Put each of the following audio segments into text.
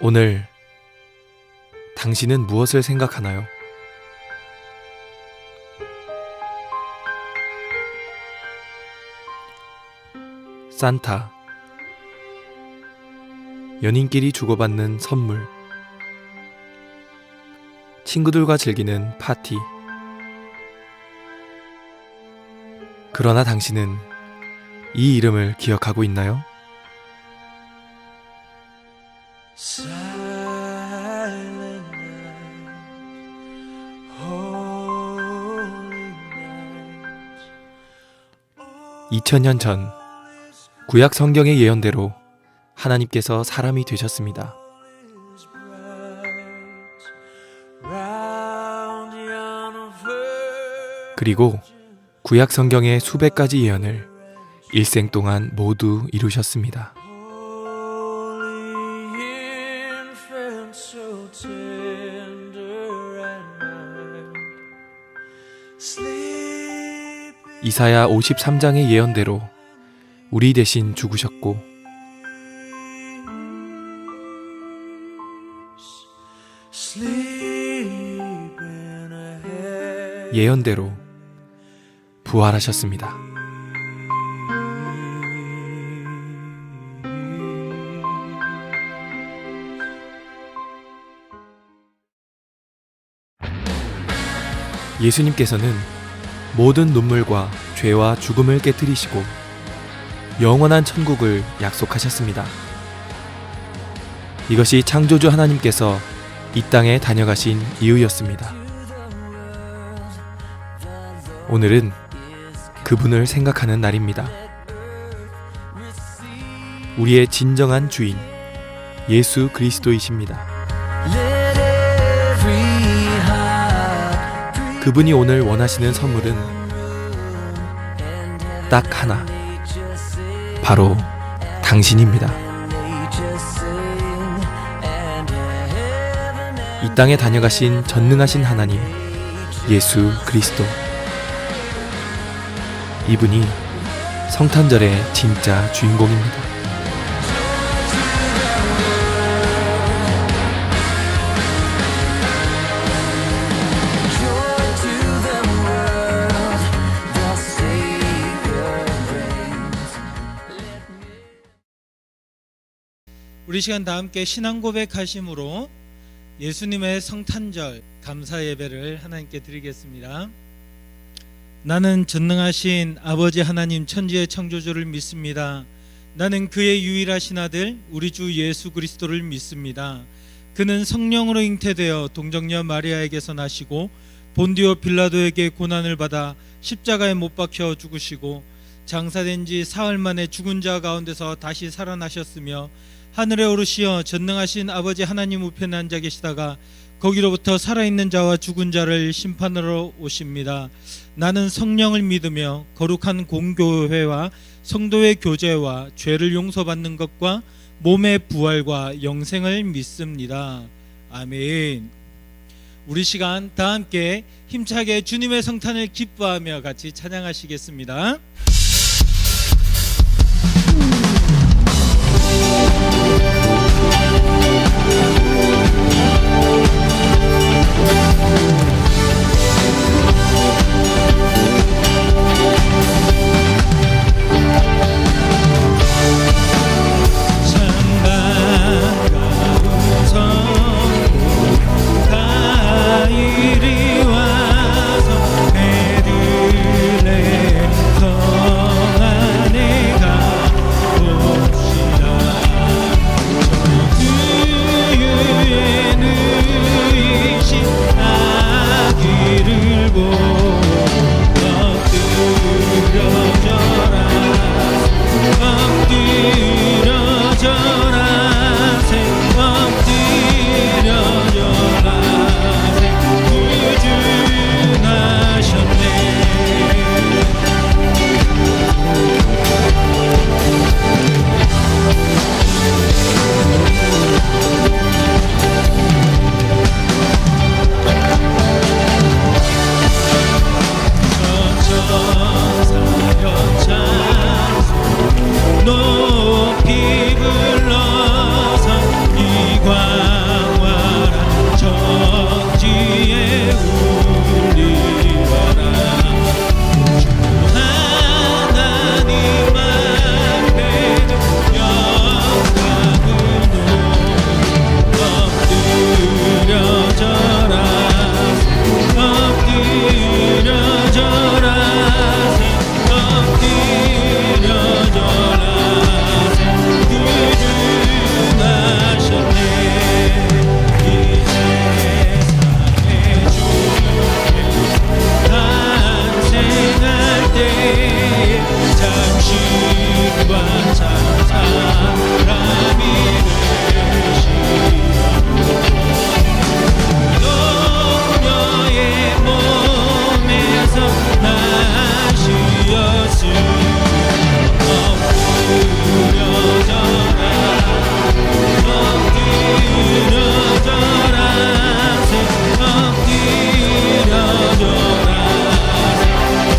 오늘 당신은 무엇을 생각하나요? 산타, 연인끼리 주고받는 선물, 친구들과 즐기는 파티. 그러나 당신은 이 이름을 기억하고 있나요? Silent night, holy night. 2000년 전 구약 성경의 예언대로 하나님께서 사람이 되셨습니다. Is bright round yon virgin. 그리고 구약 성경의 수백 가지 예언을 일생 동안 모두 이루셨습니다. Holy infant, so tender and mild. Sleep 이사야 53장의 예언대로 우리 대신 죽으셨고 sleep in a head. 예언대로 부활하셨습니다. 예수님께서는 모든 눈물과 죄와 죽음을 깨뜨리시고 영원한 천국을 약속하셨습니다. 이것이 창조주 하나님께서 이 땅에 다녀가신 이유였습니다. 오늘은 그분을 생각하는 날입니다. 우리의 진정한 주인 예수 그리스도이십니다. Let every heart 그분이 오늘 원하시는 선물은 딱 하나, 바로 당신입니다. 이 땅에 다녀가신 전능하신 하나님 예수 그리스도, 이분이 성탄절의 진짜 주인공입니다. joy to the world, the Savior reigns. 우리 시간 다 함께 신앙 고백하심으로 예수님의 성탄절 감사 예배를 하나님께 드리겠습니다. 나는 전능하신 아버지 하나님 천지의 창조주를 믿습니다. 나는 그의 유일하신 아들 우리 주 예수 그리스도를 믿습니다. 그는 성령으로 잉태되어 동정녀 마리아에게서 나시고 본디오 빌라도에게 고난을 받아 십자가에 못 박혀 죽으시고 장사된 지 사흘 만에 죽은 자 가운데서 다시 살아나셨으며 하늘에 오르시어 전능하신 아버지 하나님 우편에 앉아 계시다가 거기로부터 살아있는 자와 죽은 자를 심판하러 오십니다. 나는 성령을 믿으며 거룩한 공교회와 성도의 교제와 죄를 용서받는 것과 몸의 부활과 영생을 믿습니다. 아멘. 우리 시간 다 함께 힘차게 주님의 성탄을 기뻐하며 같이 찬양하시겠습니다. 이리 와서 베들레헴 잠시과 참 사람이 되시고 너의 몸에서 나시었으 엎드려져라 엎드려져라 엎드려져라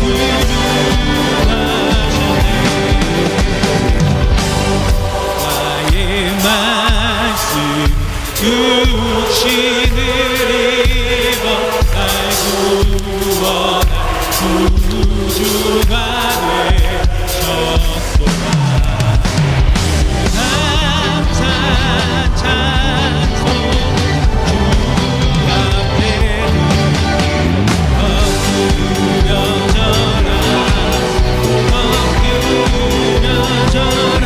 구주하셨네 나의 말씀 육신을 입어 날 구원한 구주가 되셨소서 감사 찬송 주 앞에 엎드려져라 엎드려져라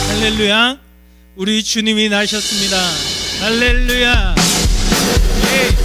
할렐루야. 우리 주님이 나셨습니다. 할렐루야. 예.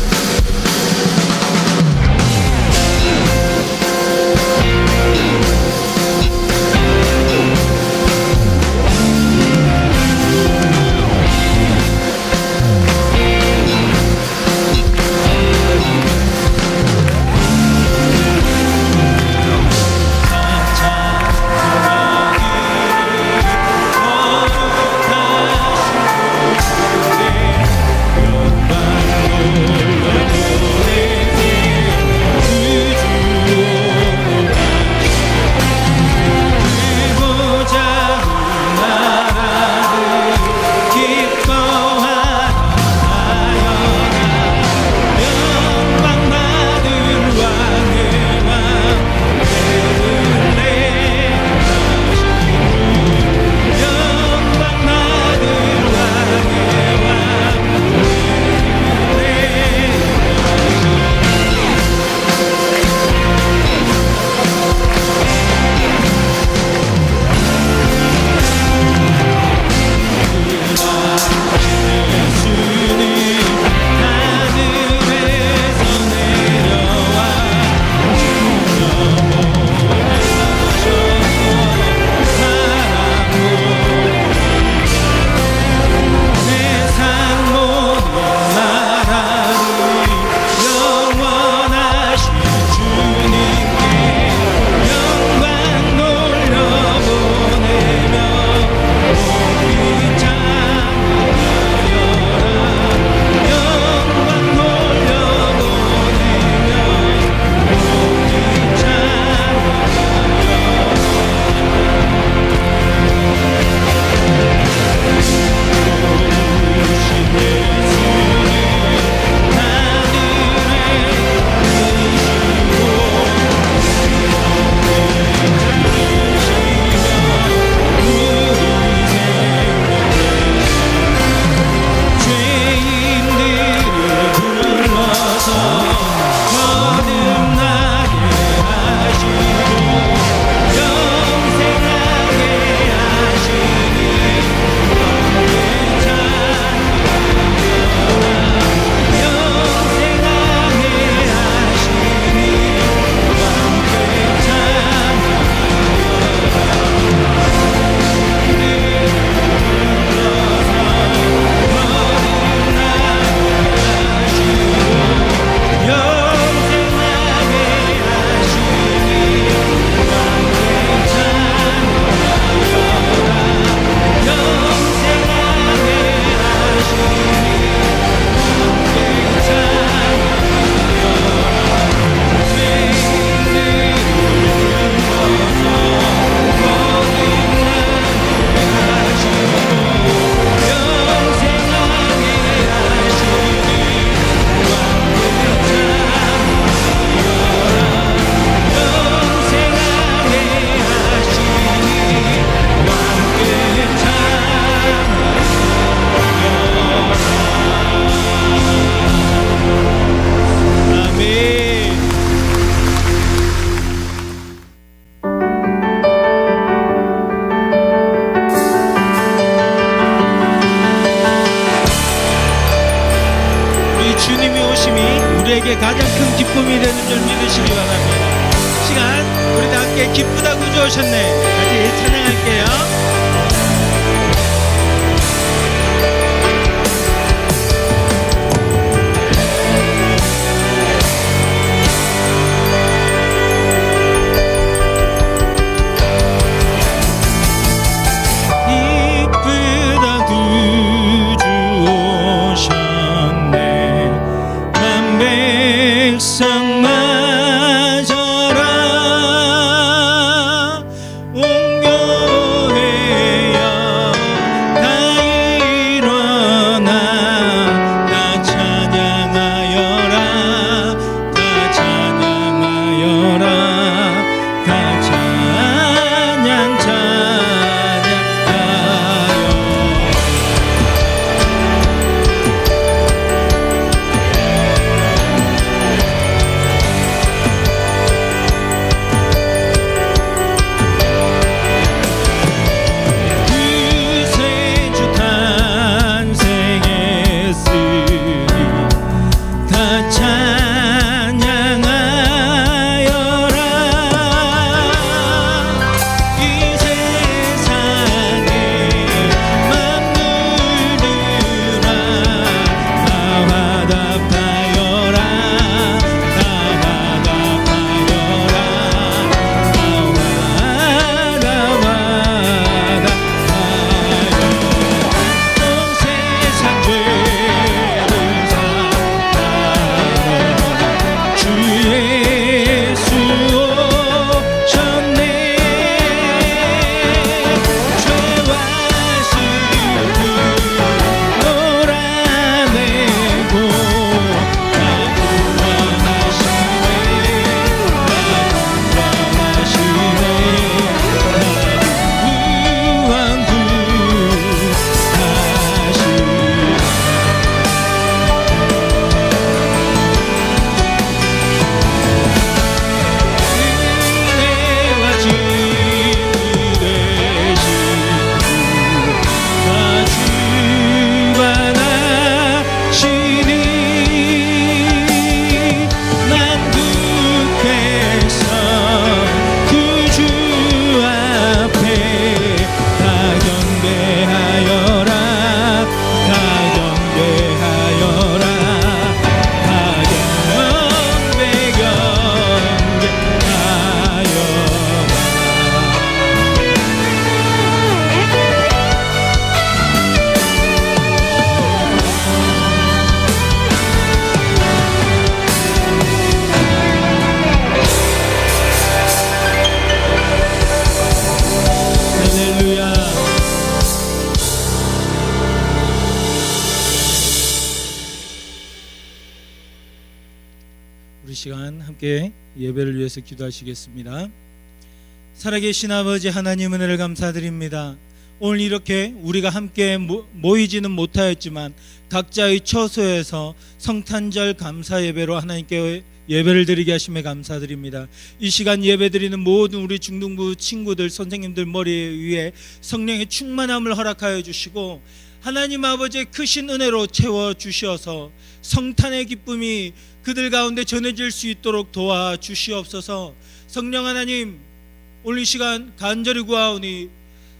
영광 우리에게 가장 큰 기쁨이 되는 줄 믿으시기 바랍니다. 시간 우리 다 함께 기쁘다 구주 오셨네 같이 찬양할게요. 기쁘다 구주 오셨네 만 백성 맞아라 온 교회여 다 일어나 다 찬양하여라 다 찬양하여라 다 구세주 탄생했으니 다 찬양하여라 이 세상에 만물들아 다 화답하여라 다 화답하여라 다 화답하여라 온 세상 죄를 사하라 주 예수 오셨네 죄와 슬픔 몰아내고 다 구원하시네 다 구원하시네 은혜와 진리 되신 다 주관하시니 난국해서 구주 앞에 다 경배하여라 다 경배하여라 다 할렐루야. 우리 시간 함께 예배를 위해서 기도하시겠습니다. 살아계신 아버지 하나님 은혜를 감사드립니다. 오늘 이렇게 우리가 함께 모이지는 못하였지만 각자의 처소에서 성탄절 감사 예배로 하나님께 예배를 드리게 하심에 감사드립니다. 이 시간 예배드리는 모든 우리 중등부 친구들 선생님들 머리 위에 성령의 충만함을 허락하여 주시고 하나님 아버지의 크신 은혜로 채워주시어서 성탄의 기쁨이 그들 가운데 전해질 수 있도록 도와주시옵소서. 성령 하나님 오늘 이 시간 간절히 구하오니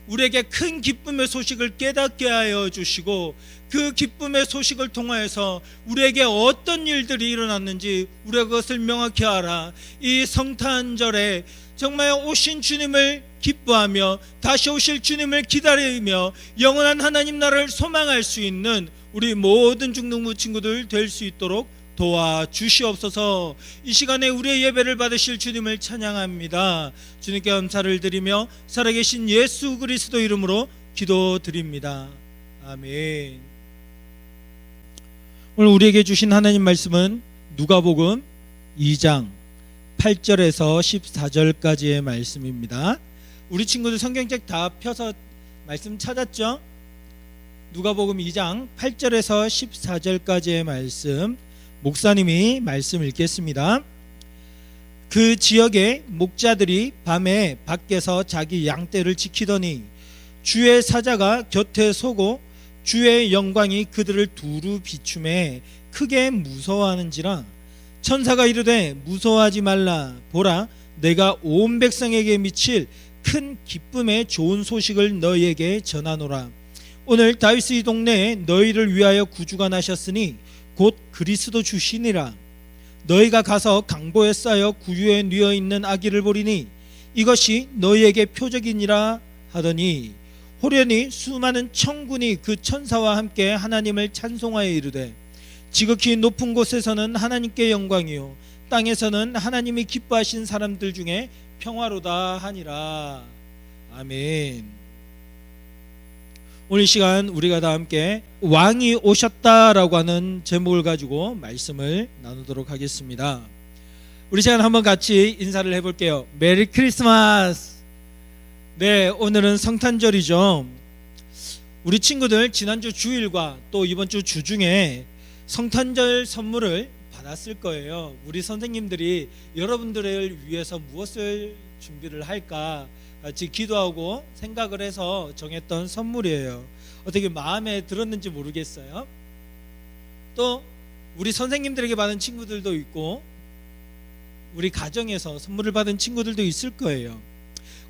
우리에게 큰 기쁨의 소식을 깨닫게 하여 주시고 그 기쁨의 소식을 통하여서 우리에게 어떤 일들이 일어났는지 우리가 그것을 명확히 알아 이 성탄절에 정말 오신 주님을 기뻐하며 다시 오실 주님을 기다리며 영원한 하나님 나라를 소망할 수 있는 우리 모든 중등부 친구들 될 수 있도록 도와주시옵소서. 이 시간에 우리의 예배를 받으실 주님을 찬양합니다. 주님께 감사를 드리며 살아계신 예수 그리스도 이름으로 기도드립니다. 아멘. 오늘 우리에게 주신 하나님 말씀은 누가복음 2장 8절에서 14절까지의 말씀입니다. 우리 친구들 성경책 다 펴서 말씀 찾았죠? 누가복음 2장 8절에서 14절까지의 말씀, 목사님이 말씀 읽겠습니다. 그 지역의 목자들이 밤에 밖에서 자기 양떼를 지키더니 주의 사자가 곁에 서고 주의 영광이 그들을 두루 비춤해 크게 무서워하는지라 천사가 이르되 무서워하지 말라. 보라, 내가 온 백성에게 미칠 큰 기쁨의 좋은 소식을 너희에게 전하노라. 오늘 다윗의 동네에 너희를 위하여 구주가 나셨으니 곧 그리스도 주시니라. 너희가 가서 강보에 쌓여 구유에 뉘어 있는 아기를 보리니 이것이 너희에게 표적이니라 하더니, 호련히 수많은 천군이 그 천사와 함께 하나님을 찬송하여 이르되, 지극히 높은 곳에서는 하나님께 영광이요 땅에서는 하나님이 기뻐하신 사람들 중에 평화로다 하니라. 아멘. 오늘 이 시간 우리가 다 함께 왕이 오셨다라고 하는 제목을 가지고 말씀을 나누도록 하겠습니다. 우리 시간 한번 같이 인사를 해볼게요. 메리 크리스마스. 네, 오늘은 성탄절이죠. 우리 친구들 지난주 주일과 또 이번 주 주중에 성탄절 선물을 받았을 거예요. 우리 선생님들이 여러분들을 위해서 무엇을 준비를 할까 같이 기도하고 생각을 해서 정했던 선물이에요. 어떻게 마음에 들었는지 모르겠어요. 또 우리 선생님들에게 받은 친구들도 있고 우리 가정에서 선물을 받은 친구들도 있을 거예요.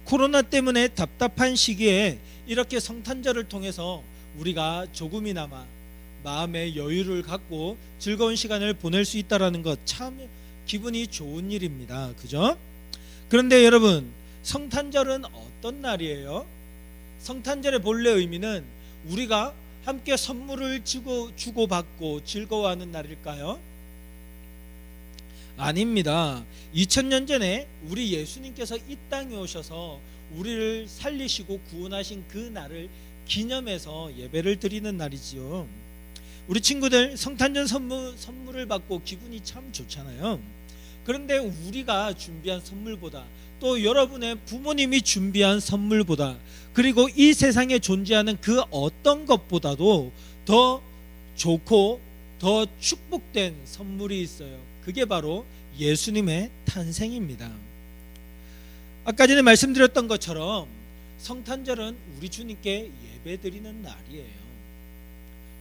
코로나 때문에 답답한 시기에 이렇게 성탄절을 통해서 우리가 조금이나마 마음의 여유를 갖고 즐거운 시간을 보낼 수 있다는 것, 참 기분이 좋은 일입니다. 그죠? 그런데 여러분, 성탄절은 어떤 날이에요? 성탄절의 본래 의미는 우리가 함께 선물을 주고받고 즐거워하는 날일까요? 아닙니다. 2000년 전에 우리 예수님께서 이 땅에 오셔서 우리를 살리시고 구원하신 그 날을 기념해서 예배를 드리는 날이지요. 우리 친구들 성탄절 선물을 받고 기분이 참 좋잖아요. 그런데 우리가 준비한 선물보다, 또 여러분의 부모님이 준비한 선물보다, 그리고 이 세상에 존재하는 그 어떤 것보다도 더 좋고 더 축복된 선물이 있어요. 그게 바로 예수님의 탄생입니다. 아까 전에 말씀드렸던 것처럼 성탄절은 우리 주님께 예배드리는 날이에요.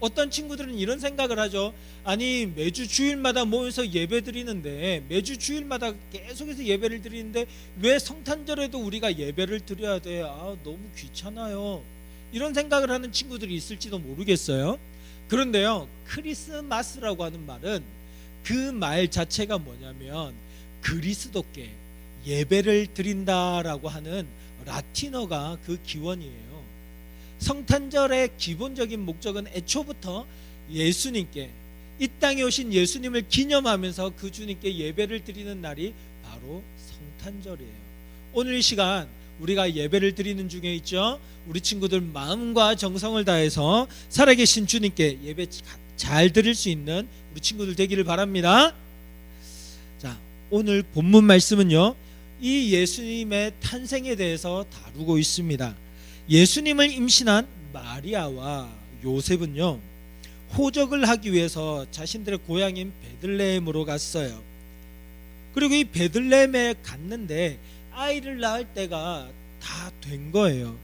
어떤 친구들은 이런 생각을 하죠. 아니, 매주 주일마다 모여서 예배 드리는데, 매주 주일마다 계속해서 예배를 드리는데 왜 성탄절에도 우리가 예배를 드려야 돼? 너무 귀찮아요. 이런 생각을 하는 친구들이 있을지도 모르겠어요. 그런데요, 크리스마스라고 하는 말은 그 말 자체가 뭐냐면 그리스도께 예배를 드린다라고 하는 라틴어가 그 기원이에요. 성탄절의 기본적인 목적은 애초부터 예수님께, 이 땅에 오신 예수님을 기념하면서 그 주님께 예배를 드리는 날이 바로 성탄절이에요. 오늘 이 시간 우리가 예배를 드리는 중에 있죠. 우리 친구들 마음과 정성을 다해서 살아계신 주님께 예배 잘 드릴 수 있는 우리 친구들 되기를 바랍니다. 자, 오늘 본문 말씀은요, 이 예수님의 탄생에 대해서 다루고 있습니다. 예수님을 임신한 마리아와 요셉은요, 호적을 하기 위해서 자신들의 고향인 베들레헴으로 갔어요. 그리고 이 베들레헴에 갔는데 아이를 낳을 때가 다 된 거예요.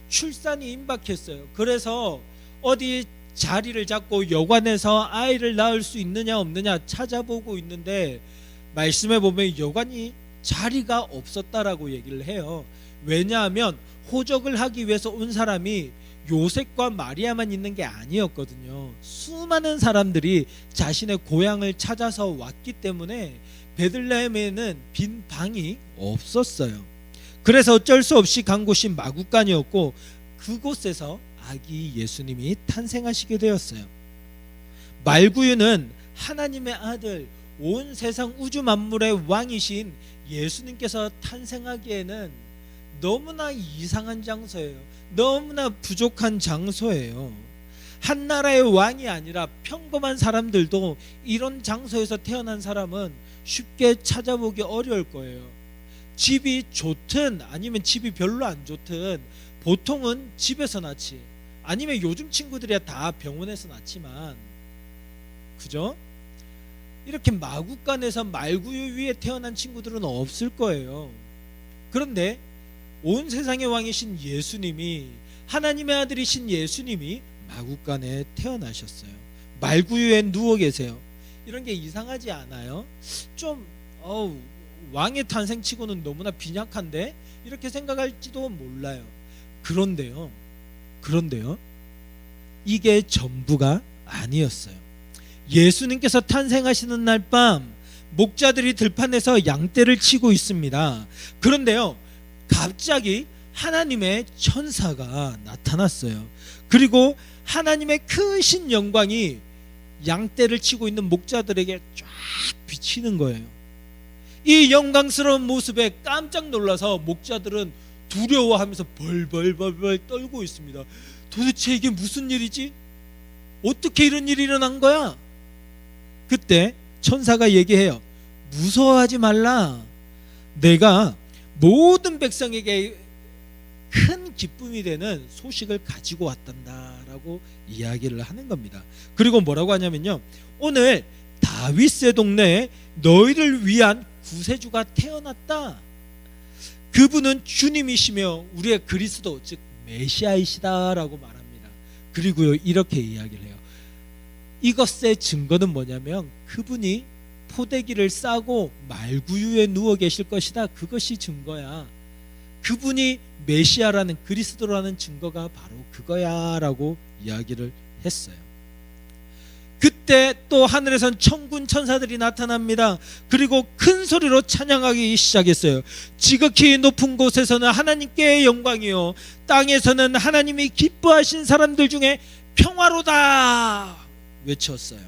출산이 임박했어요. 그래서 어디 자리를 잡고 여관에서 아이를 낳을 수 있느냐 없느냐 찾아보고 있는데, 말씀에 보면 여관이 자리가 없었다라고 얘기를 해요. 왜냐하면 호적을 하기 위해서 온 사람이 요셉과 마리아만 있는 게 아니었거든요. 수많은 사람들이 자신의 고향을 찾아서 왔기 때문에 베들레헴에는 빈 방이 없었어요. 그래서 어쩔 수 없이 간 곳이 마구간이었고, 그곳에서 아기 예수님이 탄생하시게 되었어요. 말구유는 하나님의 아들, 온 세상 우주 만물의 왕이신 예수님께서 탄생하기에는 너무나 이상한 장소예요. 너무나 부족한 장소예요. 한 나라의 왕이 아니라 평범한 사람들도 이런 장소에서 태어난 사람은 쉽게 찾아보기 어려울 거예요. 집이 좋든 아니면 집이 별로 안 좋든 보통은 집에서 낳지, 아니면 요즘 친구들이야 다 병원에서 낳지만, 그죠? 이렇게 마구간에서 말구유 위에 태어난 친구들은 없을 거예요. 그런데 온 세상의 왕이신 예수님이, 하나님의 아들이신 예수님이 마구간에 태어나셨어요. 말구유에 누워 계세요. 이런 게 이상하지 않아요? 좀 왕의 탄생치고는 너무나 빈약한데 이렇게 생각할지도 몰라요. 그런데요 이게 전부가 아니었어요. 예수님께서 탄생하시는 날 밤 목자들이 들판에서 양떼를 치고 있습니다. 그런데요 갑자기 하나님의 천사가 나타났어요. 그리고 하나님의 크신 영광이 양떼를 치고 있는 목자들에게 쫙 비치는 거예요. 이 영광스러운 모습에 깜짝 놀라서 목자들은 두려워하면서 벌벌벌벌 떨고 있습니다. 도대체 이게 무슨 일이지? 어떻게 이런 일이 일어난 거야? 그때 천사가 얘기해요. 무서워하지 말라. 내가 모든 백성에게 큰 기쁨이 되는 소식을 가지고 왔단다라고 이야기를 하는 겁니다. 그리고 뭐라고 하냐면요, 오늘 다윗의 동네에 너희를 위한 구세주가 태어났다. 그분은 주님이시며 우리의 그리스도 즉 메시아이시다라고 말합니다. 그리고요 이렇게 이야기를 해요. 이것의 증거는 뭐냐면 그분이 포대기를 싸고 말구유에 누워 계실 것이다. 그것이 증거야. 그분이 메시아라는 그리스도라는 증거가 바로 그거야 라고 이야기를 했어요. 그때 또 하늘에선 천군 천사들이 나타납니다. 그리고 큰 소리로 찬양하기 시작했어요. 지극히 높은 곳에서는 하나님께 영광이요 땅에서는 하나님이 기뻐하신 사람들 중에 평화로다 외쳤어요.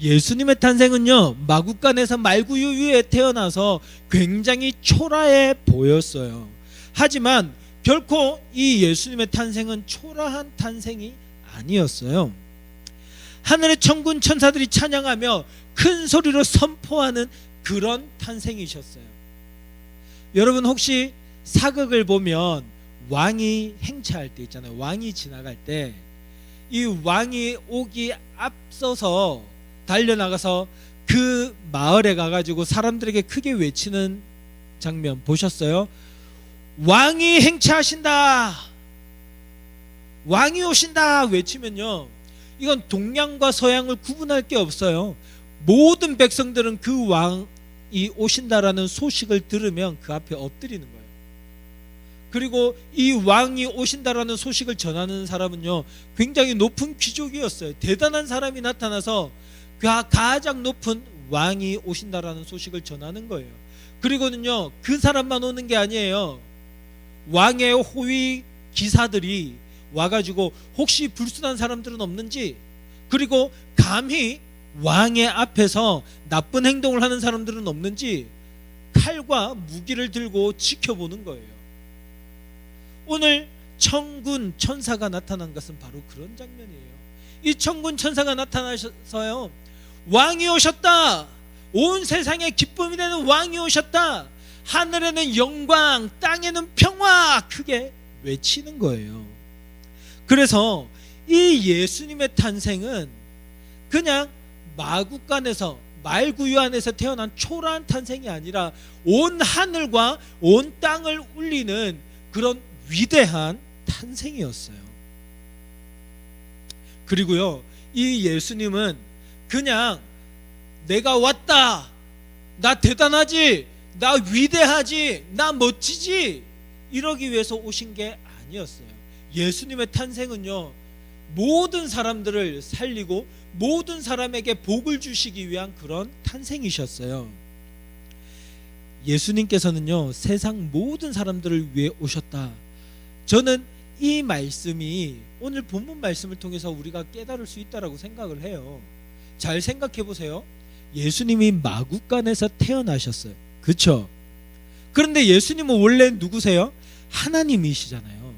예수님의 탄생은요 마구간에서 말구유 위에 태어나서 굉장히 초라해 보였어요. 하지만 결코 이 예수님의 탄생은 초라한 탄생이 아니었어요. 하늘의 천군 천사들이 찬양하며 큰 소리로 선포하는 그런 탄생이셨어요. 여러분 혹시 사극을 보면 왕이 행차할 때 있잖아요. 왕이 지나갈 때 이 왕이 오기 앞서서 달려나가서 그 마을에 가가지고 사람들에게 크게 외치는 장면 보셨어요? 왕이 행차하신다, 왕이 오신다 외치면요 이건 동양과 서양을 구분할 게 없어요. 모든 백성들은 그 왕이 오신다라는 소식을 들으면 그 앞에 엎드리는 거예요. 그리고 이 왕이 오신다라는 소식을 전하는 사람은요 굉장히 높은 귀족이었어요. 대단한 사람이 나타나서 가장 높은 왕이 오신다라는 소식을 전하는 거예요. 그리고는요 그 사람만 오는 게 아니에요. 왕의 호위 기사들이 와가지고 혹시 불순한 사람들은 없는지, 그리고 감히 왕의 앞에서 나쁜 행동을 하는 사람들은 없는지 칼과 무기를 들고 지켜보는 거예요. 오늘 천군 천사가 나타난 것은 바로 그런 장면이에요. 이 천군 천사가 나타나셔서요 왕이 오셨다, 온 세상에 기쁨이 되는 왕이 오셨다, 하늘에는 영광 땅에는 평화 크게 외치는 거예요. 그래서 이 예수님의 탄생은 그냥 마구간에서 말구유 안에서 태어난 초라한 탄생이 아니라 온 하늘과 온 땅을 울리는 그런 위대한 탄생이었어요. 그리고요 이 예수님은 그냥 내가 왔다, 나 대단하지, 나 위대하지, 나 멋지지 이러기 위해서 오신 게 아니었어요. 예수님의 탄생은요 모든 사람들을 살리고 모든 사람에게 복을 주시기 위한 그런 탄생이셨어요. 예수님께서는요 세상 모든 사람들을 위해 오셨다. 저는 이 말씀이 오늘 본문 말씀을 통해서 우리가 깨달을 수 있다라고 생각을 해요. 잘 생각해 보세요. 예수님이 마구간에서 태어나셨어요. 그렇죠? 그런데 예수님은 원래 누구세요? 하나님이시잖아요.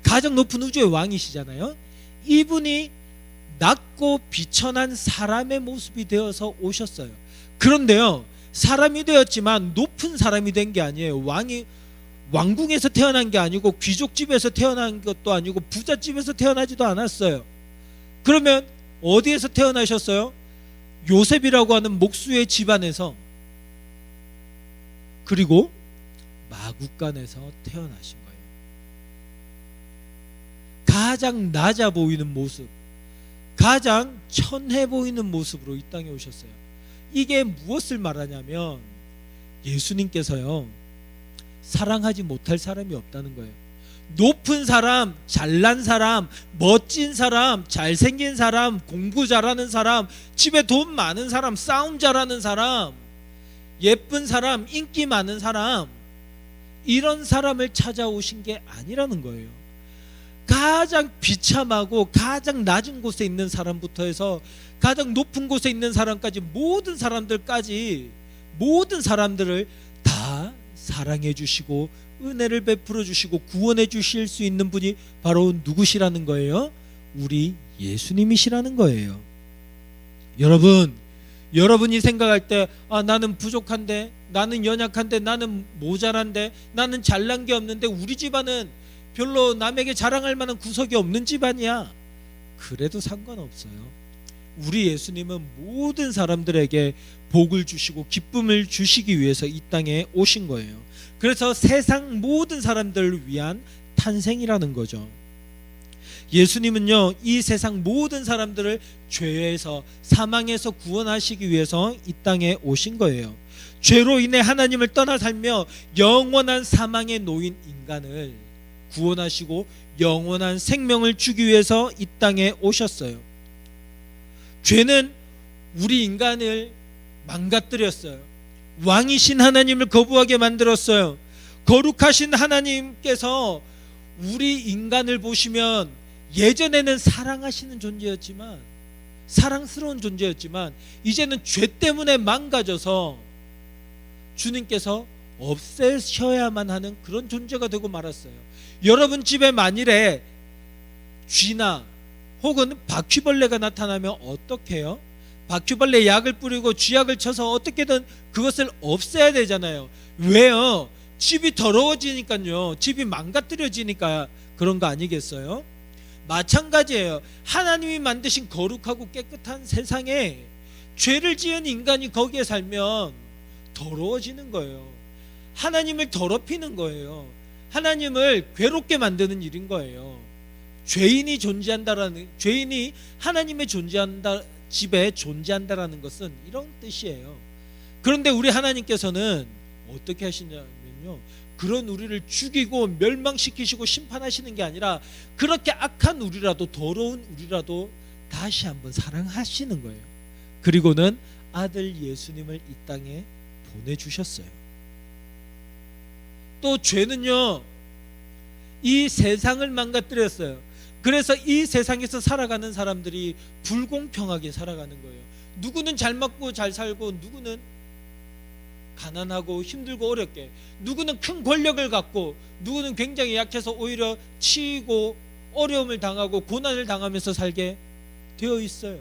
가장 높은 우주의 왕이시잖아요. 이분이 낮고 비천한 사람의 모습이 되어서 오셨어요. 그런데요 사람이 되었지만 높은 사람이 된 게 아니에요. 왕궁에서 태어난 게 아니고 귀족집에서 태어난 것도 아니고 부잣집에서 태어나지도 않았어요. 그러면 어디에서 태어나셨어요? 요셉이라고 하는 목수의 집안에서, 그리고 마구간에서 태어나신 거예요. 가장 낮아 보이는 모습, 가장 천해 보이는 모습으로 이 땅에 오셨어요. 이게 무엇을 말하냐면 예수님께서요, 사랑하지 못할 사람이 없다는 거예요. 높은 사람, 잘난 사람, 멋진 사람, 잘생긴 사람, 공부 잘하는 사람, 집에 돈 많은 사람, 싸움 잘하는 사람, 예쁜 사람, 인기 많은 사람, 이런 사람을 찾아오신 게 아니라는 거예요. 가장 비참하고 가장 낮은 곳에 있는 사람부터 해서 가장 높은 곳에 있는 사람까지 모든 사람들까지 모든 사람들을 다 사랑해 주시고 은혜를 베풀어 주시고 구원해 주실 수 있는 분이 바로 누구시라는 거예요? 우리 예수님이시라는 거예요. 여러분이 생각할 때 나는 부족한데, 나는 연약한데, 나는 모자란데, 나는 잘난 게 없는데, 우리 집안은 별로 남에게 자랑할 만한 구석이 없는 집안이야. 그래도 상관없어요. 우리 예수님은 모든 사람들에게 복을 주시고 기쁨을 주시기 위해서 이 땅에 오신 거예요. 그래서 세상 모든 사람들을 위한 탄생이라는 거죠. 예수님은요, 이 세상 모든 사람들을 죄에서, 사망에서 구원하시기 위해서 이 땅에 오신 거예요. 죄로 인해 하나님을 떠나 살며 영원한 사망에 놓인 인간을 구원하시고 영원한 생명을 주기 위해서 이 땅에 오셨어요. 죄는 우리 인간을 망가뜨렸어요. 왕이신 하나님을 거부하게 만들었어요. 거룩하신 하나님께서 우리 인간을 보시면 예전에는 사랑하시는 존재였지만, 사랑스러운 존재였지만, 이제는 죄 때문에 망가져서 주님께서 없애셔야만 하는 그런 존재가 되고 말았어요. 여러분 집에 만일에 쥐나 혹은 바퀴벌레가 나타나면 어떻게 해요? 바퀴벌레 약을 뿌리고 쥐약을 쳐서 어떻게든 그것을 없애야 되잖아요. 왜요? 집이 더러워지니까요. 집이 망가뜨려지니까 그런 거 아니겠어요? 마찬가지예요. 하나님이 만드신 거룩하고 깨끗한 세상에 죄를 지은 인간이 거기에 살면 더러워지는 거예요. 하나님을 더럽히는 거예요. 하나님을 괴롭게 만드는 일인 거예요. 죄인이 하나님의 집에 존재한다라는 것은 이런 뜻이에요. 그런데 우리 하나님께서는 어떻게 하시냐면요, 그런 우리를 죽이고 멸망시키시고 심판하시는 게 아니라 그렇게 악한 우리라도, 더러운 우리라도 다시 한번 사랑하시는 거예요. 그리고는 아들 예수님을 이 땅에 보내주셨어요. 또 죄는요, 이 세상을 망가뜨렸어요. 그래서 이 세상에서 살아가는 사람들이 불공평하게 살아가는 거예요. 누구는 잘 먹고 잘 살고, 누구는 가난하고 힘들고 어렵게, 누구는 큰 권력을 갖고, 누구는 굉장히 약해서 오히려 치이고 어려움을 당하고 고난을 당하면서 살게 되어 있어요.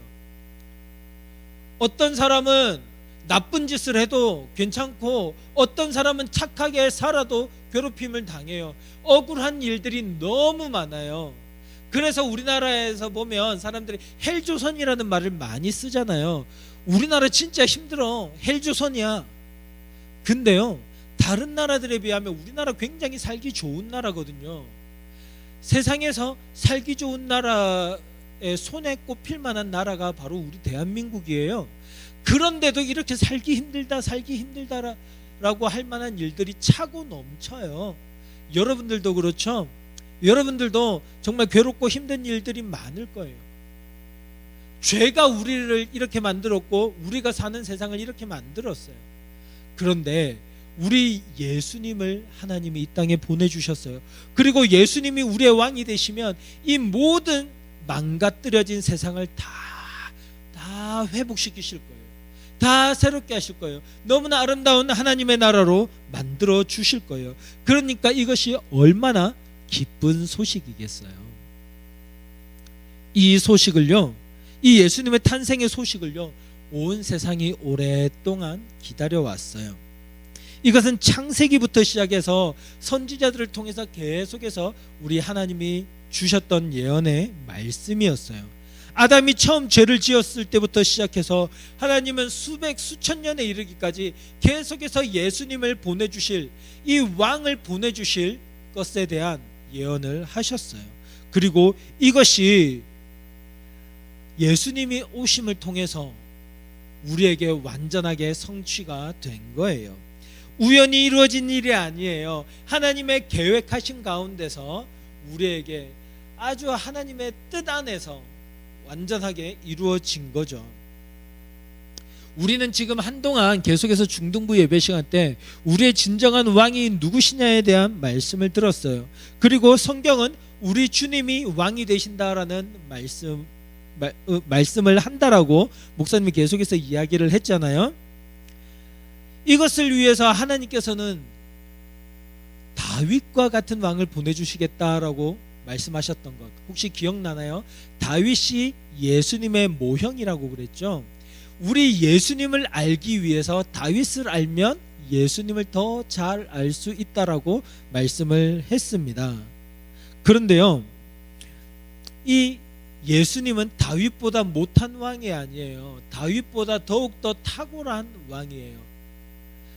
어떤 사람은 나쁜 짓을 해도 괜찮고, 어떤 사람은 착하게 살아도 괴롭힘을 당해요. 억울한 일들이 너무 많아요. 그래서 우리나라에서 보면 사람들이 헬조선이라는 말을 많이 쓰잖아요. 우리나라 진짜 힘들어. 헬조선이야. 근데요, 다른 나라들에 비하면 우리나라 굉장히 살기 좋은 나라거든요. 세상에서 살기 좋은 나라에 손에 꼽힐 만한 나라가 바로 우리 대한민국이에요. 그런데도 이렇게 살기 힘들다라고 할 만한 일들이 차고 넘쳐요. 여러분들도 그렇죠? 여러분들도 정말 괴롭고 힘든 일들이 많을 거예요. 죄가 우리를 이렇게 만들었고 우리가 사는 세상을 이렇게 만들었어요. 그런데 우리 예수님을 하나님이 이 땅에 보내주셨어요. 그리고 예수님이 우리의 왕이 되시면 이 모든 망가뜨려진 세상을 다 회복시키실 거예요. 다 새롭게 하실 거예요. 너무나 아름다운 하나님의 나라로 만들어 주실 거예요. 그러니까 이것이 얼마나 기쁜 소식이겠어요. 이 소식을요, 이 예수님의 탄생의 소식을요, 온 세상이 오랫동안 기다려왔어요. 이것은 창세기부터 시작해서 선지자들을 통해서 계속해서 우리 하나님이 주셨던 예언의 말씀이었어요. 아담이 처음 죄를 지었을 때부터 시작해서 하나님은 수천 년에 이르기까지 계속해서 예수님을 보내주실, 이 왕을 보내주실 것에 대한 예언을 하셨어요. 그리고 이것이 예수님이 오심을 통해서 우리에게 완전하게 성취가 된 거예요. 우연히 이루어진 일이 아니에요. 하나님의 계획하신 가운데서 우리에게 아주 하나님의 뜻 안에서 완전하게 이루어진 거죠. 우리는 지금 한동안 계속해서 중등부 예배 시간 때 우리의 진정한 왕이 누구시냐에 대한 말씀을 들었어요. 그리고 성경은 우리 주님이 왕이 되신다라는 말씀을 한다라고 목사님이 계속해서 이야기를 했잖아요. 이것을 위해서 하나님께서는 다윗과 같은 왕을 보내주시겠다라고 말씀하셨던 것 혹시 기억나나요? 다윗이 예수님의 모형이라고 그랬죠. 우리 예수님을 알기 위해서 다윗을 알면 예수님을 더 잘 알 수 있다라고 말씀을 했습니다. 그런데요, 이 예수님은 다윗보다 못한 왕이 아니에요. 다윗보다 더욱더 탁월한 왕이에요.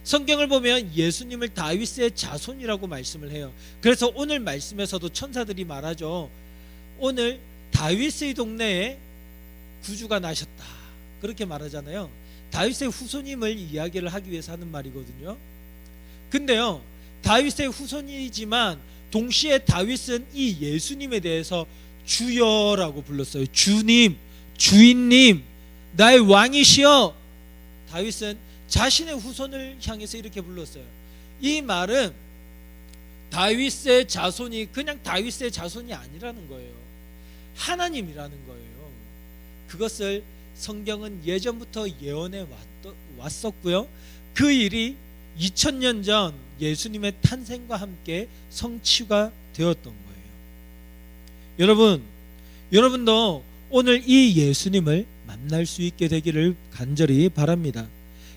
성경을 보면 예수님을 다윗의 자손이라고 말씀을 해요. 그래서 오늘 말씀에서도 천사들이 말하죠. 오늘 다윗의 동네에 구주가 나셨다, 그렇게 말하잖아요. 다윗의 후손임을 이야기를 하기 위해서 하는 말이거든요. 근데요, 다윗의 후손이지만 동시에 다윗은 이 예수님에 대해서 주여라고 불렀어요. 주님, 주인님, 나의 왕이시여. 다윗은 자신의 후손을 향해서 이렇게 불렀어요. 이 말은 다윗의 자손이 그냥 다윗의 자손이 아니라는 거예요. 하나님이라는 거예요. 그것을 성경은 예전부터 예언해 왔었고요. 그 일이 2000년 전 예수님의 탄생과 함께 성취가 되었던 거예요. 여러분도 오늘 이 예수님을 만날 수 있게 되기를 간절히 바랍니다.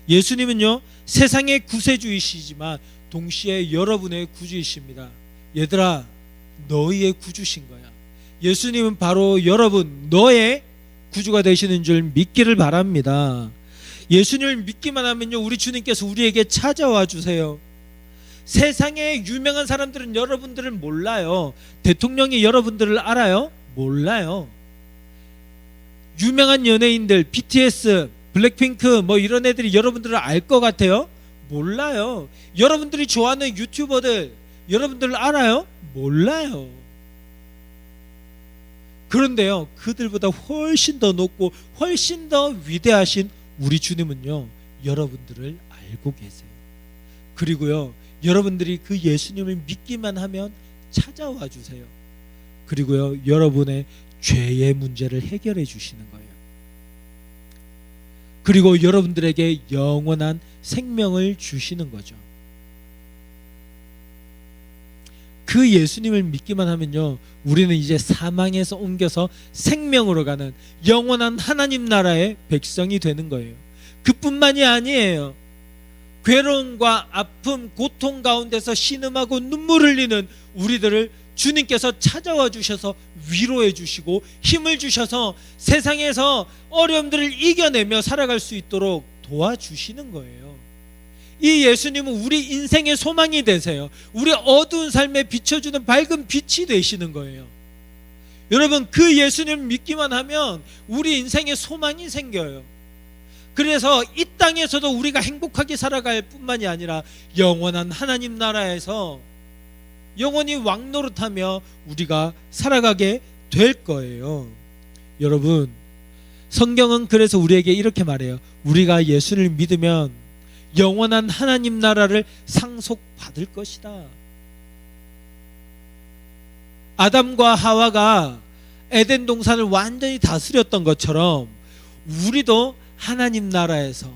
예수님은요, 세상의 구세주이시지만 동시에 여러분의 구주이십니다. 얘들아, 너희의 구주신 거야. 예수님은 바로 여러분, 너의 구주가 되시는 줄 믿기를 바랍니다. 예수님을 믿기만 하면요, 우리 주님께서 우리에게 찾아와 주세요. 세상에 유명한 사람들은 여러분들을 몰라요. 대통령이 여러분들을 알아요? 몰라요. 유명한 연예인들, BTS, 블랙핑크 뭐 이런 애들이 여러분들을 알 것 같아요? 몰라요. 여러분들이 좋아하는 유튜버들 여러분들 알아요? 몰라요. 그런데요, 그들보다 훨씬 더 높고 훨씬 더 위대하신 우리 주님은요, 여러분들을 알고 계세요. 그리고요, 여러분들이 그 예수님을 믿기만 하면 찾아와 주세요. 그리고요, 여러분의 죄의 문제를 해결해 주시는 거예요. 그리고 여러분들에게 영원한 생명을 주시는 거죠. 그 예수님을 믿기만 하면요, 우리는 이제 사망에서 옮겨서 생명으로 가는 영원한 하나님 나라의 백성이 되는 거예요. 그뿐만이 아니에요. 괴로움과 아픔, 고통 가운데서 신음하고 눈물 흘리는 우리들을 주님께서 찾아와 주셔서 위로해 주시고 힘을 주셔서 세상에서 어려움들을 이겨내며 살아갈 수 있도록 도와주시는 거예요. 이 예수님은 우리 인생의 소망이 되세요. 우리 어두운 삶에 비춰주는 밝은 빛이 되시는 거예요. 여러분, 그 예수님을 믿기만 하면 우리 인생에 소망이 생겨요. 그래서 이 땅에서도 우리가 행복하게 살아갈 뿐만이 아니라 영원한 하나님 나라에서 영원히 왕노릇하며 우리가 살아가게 될 거예요. 여러분, 성경은 그래서 우리에게 이렇게 말해요. 우리가 예수를 믿으면 영원한 하나님 나라를 상속받을 것이다. 아담과 하와가 에덴 동산을 완전히 다스렸던 것처럼 우리도 하나님 나라에서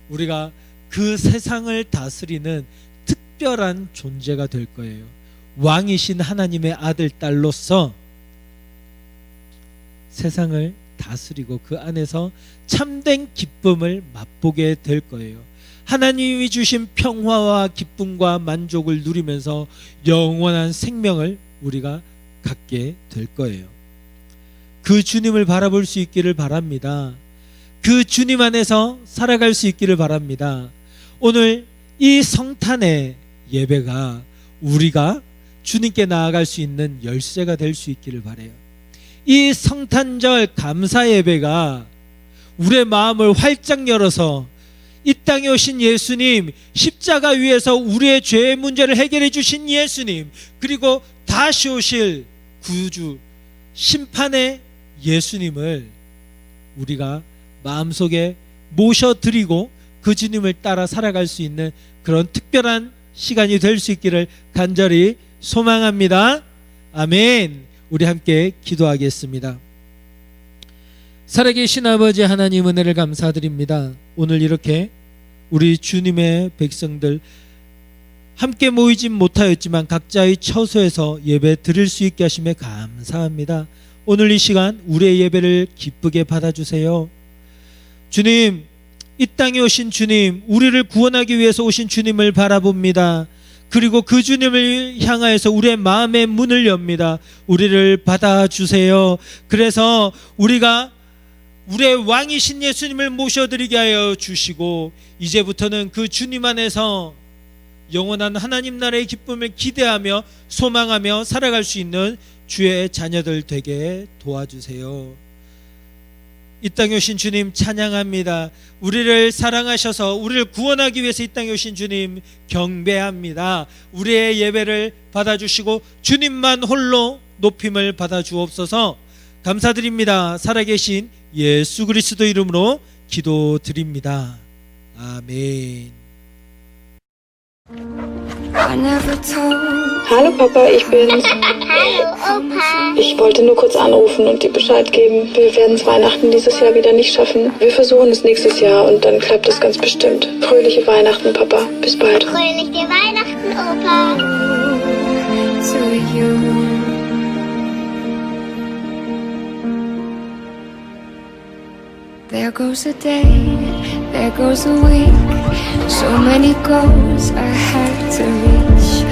우리가 그 세상을 다스리는 특별한 존재가 될 거예요. 왕이신 하나님의 아들, 딸로서 세상을 다스리고 그 안에서 참된 기쁨을 맛보게 될 거예요. 하나님이 주신 평화와 기쁨과 만족을 누리면서 영원한 생명을 우리가 갖게 될 거예요. 그 주님을 바라볼 수 있기를 바랍니다. 그 주님 안에서 살아갈 수 있기를 바랍니다. 오늘 이 성탄의 예배가 우리가 주님께 나아갈 수 있는 열쇠가 될 수 있기를 바라요. 이 성탄절 감사 예배가 우리의 마음을 활짝 열어서 이 땅에 오신 예수님, 십자가 위에서 우리의 죄의 문제를 해결해 주신 예수님, 그리고 다시 오실 구주, 심판의 예수님을 우리가 마음속에 모셔드리고 그 주님을 따라 살아갈 수 있는 그런 특별한 시간이 될 수 있기를 간절히 소망합니다. 아멘. 우리 함께 기도하겠습니다. 살아계신 아버지 하나님, 은혜를 감사드립니다. 오늘 이렇게 우리 주님의 백성들 함께 모이진 못하였지만 각자의 처소에서 예배 드릴 수 있게 하심에 감사합니다. 오늘 이 시간 우리의 예배를 기쁘게 받아주세요. 주님, 이 땅에 오신 주님, 우리를 구원하기 위해서 오신 주님을 바라봅니다. 그리고 그 주님을 향하여서 우리의 마음의 문을 엽니다. 우리를 받아주세요. 그래서 우리가 우리의 왕이신 예수님을 모셔드리게 하여 주시고, 이제부터는 그 주님 안에서 영원한 하나님 나라의 기쁨을 기대하며 소망하며 살아갈 수 있는 주의 자녀들 되게 도와주세요. 이 땅에 오신 주님 찬양합니다. 우리를 사랑하셔서 우리를 구원하기 위해서 이 땅에 오신 주님 경배합니다. 우리의 예배를 받아주시고 주님만 홀로 높임을 받아주옵소서. 감사드립니다. 살아계신 예수 그리스도 이름으로 기도드립니다. 아멘. I never told. Hallo Papa, ich bin's. Hallo Opa. Ich wollte nur kurz anrufen und dir Bescheid geben. Wir werden es Weihnachten dieses Jahr wieder nicht schaffen. Wir versuchen es nächstes Jahr und dann klappt es ganz bestimmt. Fröhliche Weihnachten, Papa. Bis bald. Fröhliche Weihnachten, Opa. To you. There goes a day, there goes a week. So many goals I had to reach.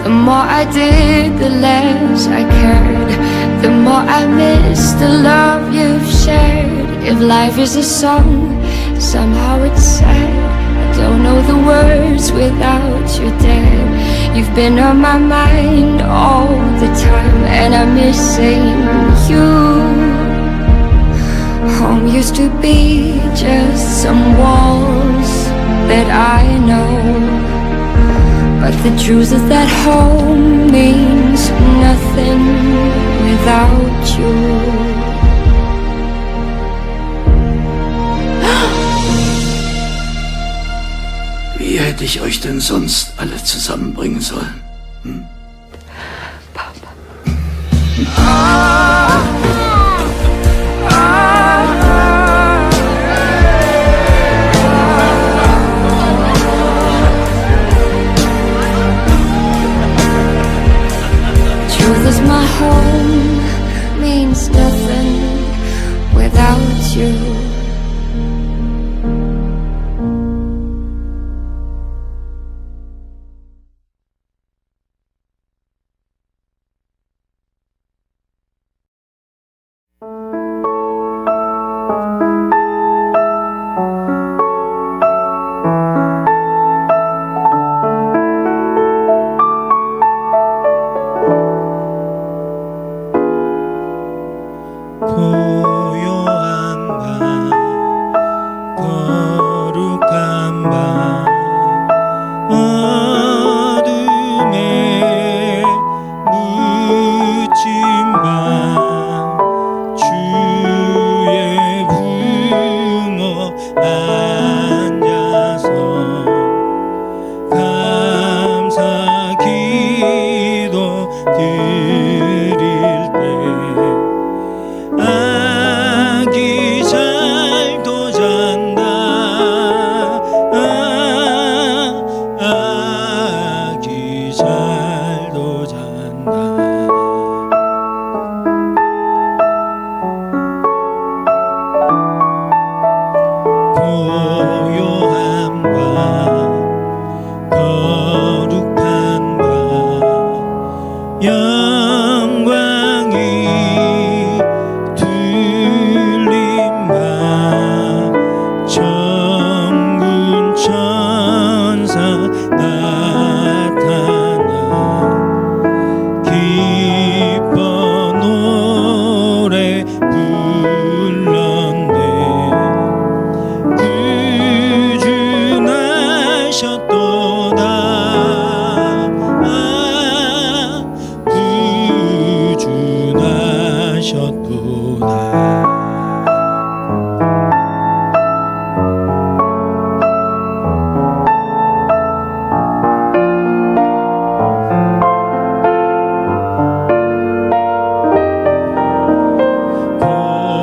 The more I did, the less I cared. The more I missed the love you've shared. If life is a song, somehow it's sad. I don't know the words without you, Dad. You've been on my mind all the time, and I miss saying you. Home used to be just some walls that I know, but the truth is that home means nothing without you. Wie hätte ich euch denn sonst alle zusammenbringen sollen? Hm? Truth is my home means nothing without you. 고요한 밤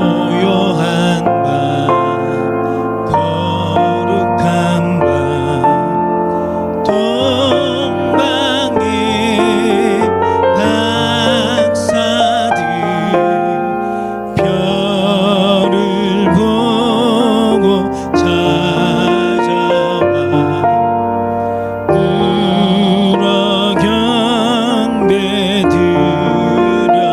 고요한 밤 거룩한 밤 동방의 박사들 별을 보고 찾아와 울어 경배 드렸네.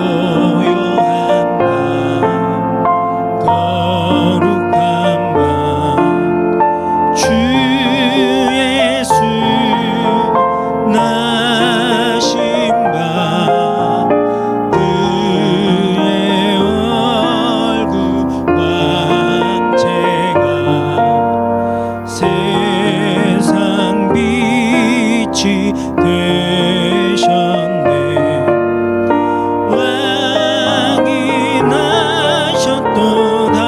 고요한 밤 거룩한 밤 주 예수 나신 밤 그의 얼굴 광채가 세상 빛이 되셨네. 왕이 나셨도다.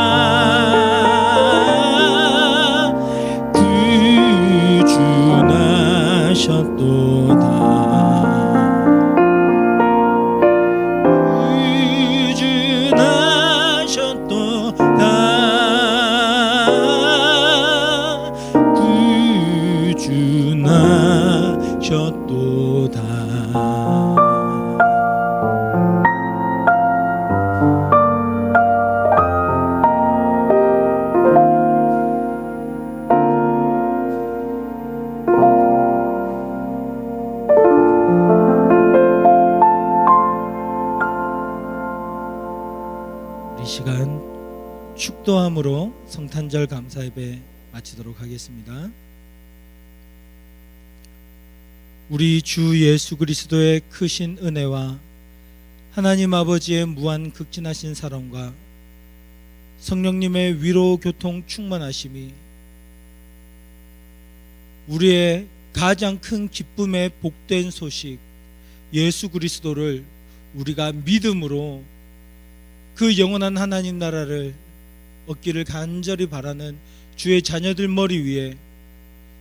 구주 나셨도다. 구주 나셨도다. 구주 나셨도다. 이 시간 축도함으로 성탄절 감사 예배 마치도록 하겠습니다. 우리 주 예수 그리스도의 크신 은혜와 하나님 아버지의 무한 극진하신 사랑과 성령님의 위로 교통 충만하심이 우리의 가장 큰 기쁨의 복된 소식 예수 그리스도를 우리가 믿음으로 그 영원한 하나님 나라를 얻기를 간절히 바라는 주의 자녀들 머리 위에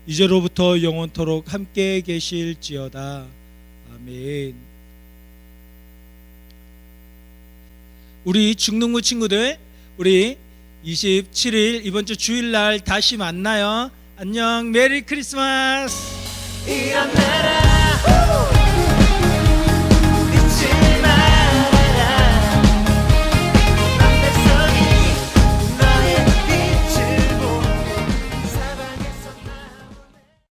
이제로부터 영원토록 함께 계실지어다. 아멘. 우리 중등부 친구들, 우리 27일 이번 주 주일날 다시 만나요. 안녕. 메리 크리스마스. 이런 나라